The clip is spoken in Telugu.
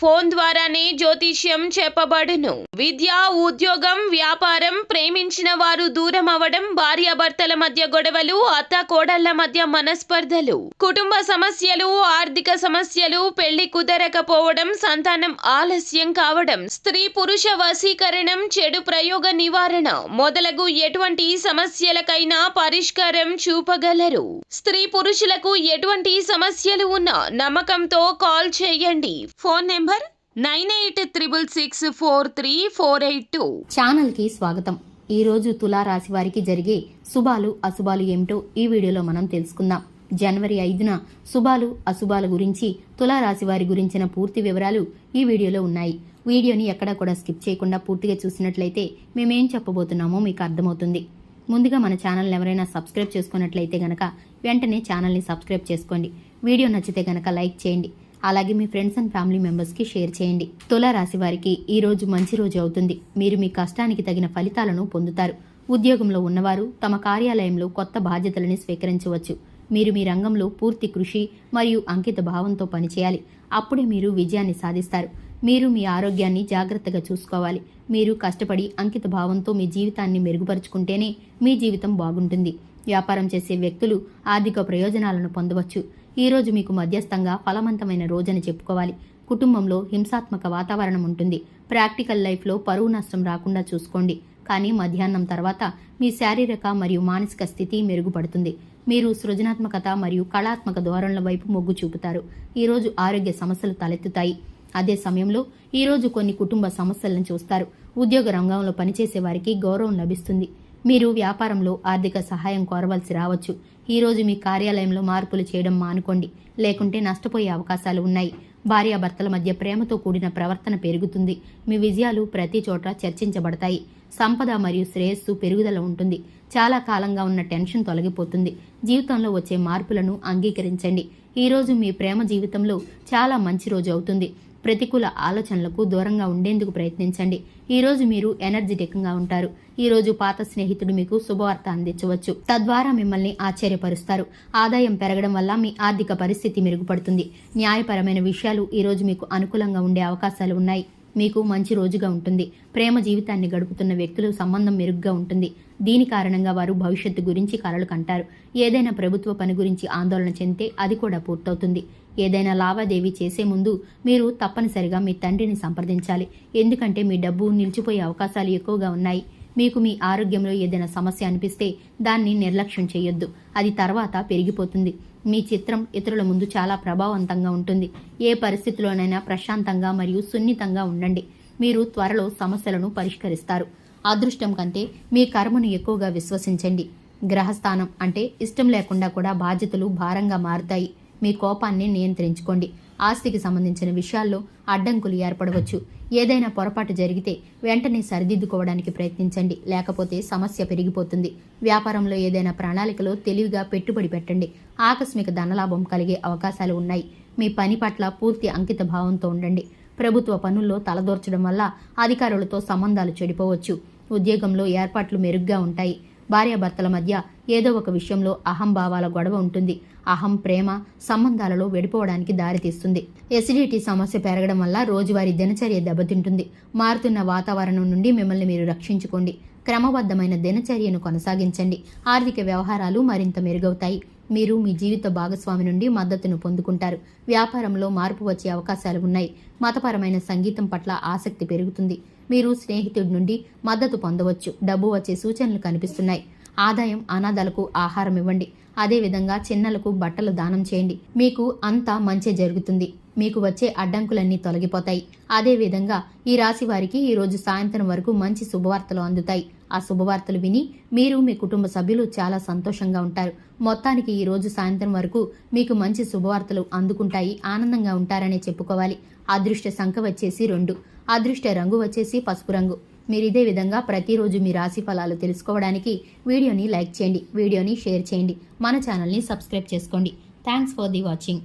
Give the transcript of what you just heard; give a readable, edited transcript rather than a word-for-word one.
ఫోన్ ద్వారానే జ్యోతిష్యం చెప్పబడును. విద్య, ఉద్యోగం, వ్యాపారం, ప్రేమించిన వారు దూరం అవ్వడం, భార్యాభర్తల మధ్య గొడవలు, అత్త కోడళ్ల మధ్య మనస్పర్ధలు, కుటుంబ సమస్యలు, ఆర్థిక సమస్యలు, పెళ్లి కుదరకపోవడం, సంతానం ఆలస్యం కావడం, స్త్రీ పురుష వశీకరణం, చెడు ప్రయోగ నివారణ మొదలగు ఎటువంటి సమస్యలకైనా పరిష్కారం చూపగలరు. స్త్రీ పురుషులకు ఎటువంటి సమస్యలు ఉన్నా నమ్మకంతో కాల్ చేయండి. Phone number 9866643482. ఛానల్ కి స్వాగతం. ఈ రోజు తులా రాశి వారికి జరిగే శుభాలు అశుభాలు ఏమిటో ఈ వీడియోలో మనం తెలుసుకుందాం. జనవరి 5న శుభాలు అశుభాల గురించి తులా రాశి వారి గురించిన పూర్తి వివరాలు ఈ వీడియోలో ఉన్నాయి. వీడియోని ఎక్కడా కూడా స్కిప్ చేయకుండా పూర్తిగా చూసినట్లయితే మేమేం చెప్పబోతున్నామో మీకు అర్థమవుతుంది. ముందుగా మన ఛానల్ ఎవరైనా సబ్స్క్రైబ్ చేసుకున్నట్లయితే గనక వెంటనే ఛానల్ని సబ్స్క్రైబ్ చేసుకోండి. వీడియో నచ్చితే గనక లైక్ చేయండి. అలాగే మీ ఫ్రెండ్స్ అండ్ ఫ్యామిలీ మెంబర్స్కి షేర్ చేయండి. తులా రాశి వారికి ఈ రోజు మంచి రోజు అవుతుంది. మీరు మీ కష్టానికి తగిన ఫలితాలను పొందుతారు. ఉద్యోగంలో ఉన్నవారు తమ కార్యాలయంలో కొత్త బాధ్యతలను స్వీకరించవచ్చు. మీరు మీ రంగంలో పూర్తి కృషి మరియు అంకిత భావంతో పనిచేయాలి. అప్పుడే మీరు విజయాన్ని సాధిస్తారు. మీరు మీ ఆరోగ్యాన్ని జాగ్రత్తగా చూసుకోవాలి. మీరు కష్టపడి అంకిత భావంతో మీ జీవితాన్ని మెరుగుపరుచుకుంటేనే మీ జీవితం బాగుంటుంది. వ్యాపారం చేసే వ్యక్తులు ఆర్థిక ప్రయోజనాలను పొందవచ్చు. ఈ రోజు మీకు మధ్యస్థంగా ఫలవంతమైన రోజని చెప్పుకోవాలి. కుటుంబంలో హింసాత్మక వాతావరణం ఉంటుంది. ప్రాక్టికల్ లైఫ్లో పరువు నష్టం రాకుండా చూసుకోండి. కానీ మధ్యాహ్నం తర్వాత మీ శారీరక మరియు మానసిక స్థితి మెరుగుపడుతుంది. మీరు సృజనాత్మకత మరియు కళాత్మక ధోరణుల వైపు మొగ్గు చూపుతారు. ఈరోజు ఆరోగ్య సమస్యలు తలెత్తుతాయి. అదే సమయంలో ఈరోజు కొన్ని కుటుంబ సమస్యలను చూస్తారు. ఉద్యోగ రంగంలో పనిచేసే వారికి గౌరవం లభిస్తుంది. మీరు వ్యాపారంలో ఆర్థిక సహాయం కోరవలసి రావచ్చు. ఈరోజు మీ కార్యాలయంలో మార్పులు చేయడం మానుకోండి, లేకుంటే నష్టపోయే అవకాశాలు ఉన్నాయి. భార్యాభర్తల మధ్య ప్రేమతో కూడిన ప్రవర్తన పెరుగుతుంది. మీ విజయాలు ప్రతి చోట చర్చించబడతాయి. సంపద మరియు శ్రేయస్సు పెరుగుదల ఉంటుంది. చాలా కాలంగా ఉన్న టెన్షన్ తొలగిపోతుంది. జీవితంలో వచ్చే మార్పులను అంగీకరించండి. ఈరోజు మీ ప్రేమ జీవితంలో చాలా మంచి రోజు అవుతుంది. ప్రతికూల ఆలోచనలకు దూరంగా ఉండేందుకు ప్రయత్నించండి. ఈరోజు మీరు ఎనర్జెటిక్గా ఉంటారు. ఈరోజు పాత స్నేహితుడు మీకు శుభవార్త అందించవచ్చు. తద్వారా మిమ్మల్ని ఆశ్చర్యపరుస్తారు. ఆదాయం పెరగడం వల్ల మీ ఆర్థిక పరిస్థితి మెరుగుపడుతుంది. న్యాయపరమైన విషయాలు ఈరోజు మీకు అనుకూలంగా ఉండే అవకాశాలు ఉన్నాయి. మీకు మంచి రోజుగా ఉంటుంది. ప్రేమ జీవితాన్ని గడుపుతున్న వ్యక్తులు సంబంధం మెరుగ్గా ఉంటుంది. దీని కారణంగా వారు భవిష్యత్తు గురించి కలలు కంటారు. ఏదైనా ప్రభుత్వ పని గురించి ఆందోళన చెందితే అది కూడా పూర్తవుతుంది. ఏదైనా లావాదేవీ చేసే ముందు మీరు తప్పనిసరిగా మీ తండ్రిని సంప్రదించాలి. ఎందుకంటే మీ డబ్బు నిలిచిపోయే అవకాశాలు ఎక్కువగా ఉన్నాయి. మీకు మీ ఆరోగ్యంలో ఏదైనా సమస్య అనిపిస్తే దాన్ని నిర్లక్ష్యం చేయొద్దు. అది తర్వాత పెరిగిపోతుంది. మీ చిత్రం ఇతరుల ముందు చాలా ప్రభావవంతంగా ఉంటుంది. ఏ పరిస్థితిలోనైనా ప్రశాంతంగా మరియు సున్నితంగా ఉండండి. మీరు త్వరలో సమస్యలను పరిష్కరిస్తారు. అదృష్టం కంటే మీ కర్మను ఎక్కువగా విశ్వసించండి. గ్రహస్థానం అంటే ఇష్టం లేకుండా కూడా బాధ్యతలు భారంగా మారుతాయి. మీ కోపాన్ని నియంత్రించుకోండి. ఆస్తికి సంబంధించిన విషయాల్లో అడ్డంకులు ఏర్పడవచ్చు. ఏదైనా పొరపాటు జరిగితే వెంటనే సరిదిద్దుకోవడానికి ప్రయత్నించండి, లేకపోతే సమస్య పెరిగిపోతుంది. వ్యాపారంలో ఏదైనా ప్రణాళికలో తెలివిగా పెట్టుబడి పెట్టండి. ఆకస్మిక ధనలాభం కలిగే అవకాశాలు ఉన్నాయి. మీ పని పట్ల పూర్తి అంకిత భావంతో ఉండండి. ప్రభుత్వ పనుల్లో తలదూర్చడం వల్ల అధికారులతో సంబంధాలు చెడిపోవచ్చు. ఉద్యోగంలో ఏర్పాట్లు మెరుగ్గా ఉంటాయి. భార్యాభర్తల మధ్య ఏదో ఒక విషయంలో అహంభావాల గొడవ ఉంటుంది. అహం ప్రేమ సంబంధాలలో విడిపోవడానికి దారితీస్తుంది. ఎసిడిటీ సమస్య పెరగడం వల్ల రోజువారీ దినచర్య దెబ్బతింటుంది. మారుతున్న వాతావరణం నుండి మిమ్మల్ని మీరు రక్షించుకోండి. క్రమబద్ధమైన దినచర్యను కొనసాగించండి. ఆర్థిక వ్యవహారాలు మరింత మెరుగవుతాయి. మీరు మీ జీవిత భాగస్వామి నుండి మద్దతును పొందుకుంటారు. వ్యాపారంలో మార్పు వచ్చే అవకాశాలు ఉన్నాయి. మతపరమైన సంగీతం పట్ల ఆసక్తి పెరుగుతుంది. మీరు స్నేహితుడి నుండి మద్దతు పొందవచ్చు. డబ్బు వచ్చే సూచనలు కనిపిస్తున్నాయి. ఆదాయం అనాథాలకు ఆహారం ఇవ్వండి. అదేవిధంగా చిన్నలకు బట్టలు దానం చేయండి. మీకు అంతా మంచి జరుగుతుంది. మీకు వచ్చే అడ్డంకులన్నీ తొలగిపోతాయి. అదేవిధంగా ఈ రాశి వారికి ఈ రోజు సాయంత్రం వరకు మంచి శుభవార్తలు అందుతాయి. ఆ శుభవార్తలు విని మీరు మీ కుటుంబ సభ్యులు చాలా సంతోషంగా ఉంటారు. మొత్తానికి ఈ రోజు సాయంత్రం వరకు మీకు మంచి శుభవార్తలు అందుకుంటాయి. ఆనందంగా ఉంటారనే చెప్పుకోవాలి. అదృష్ట సంఖ్య వచ్చేసి 2. అదృష్ట రంగు వచ్చేసి పసుపు రంగు. మీరు ఇదే విధంగా ప్రతిరోజు మీ రాశి ఫలాలు తెలుసుకోవడానికి వీడియోని లైక్ చేయండి, వీడియోని షేర్ చేయండి, మన ఛానల్ని సబ్స్క్రైబ్ చేసుకోండి. Thanks for the watching.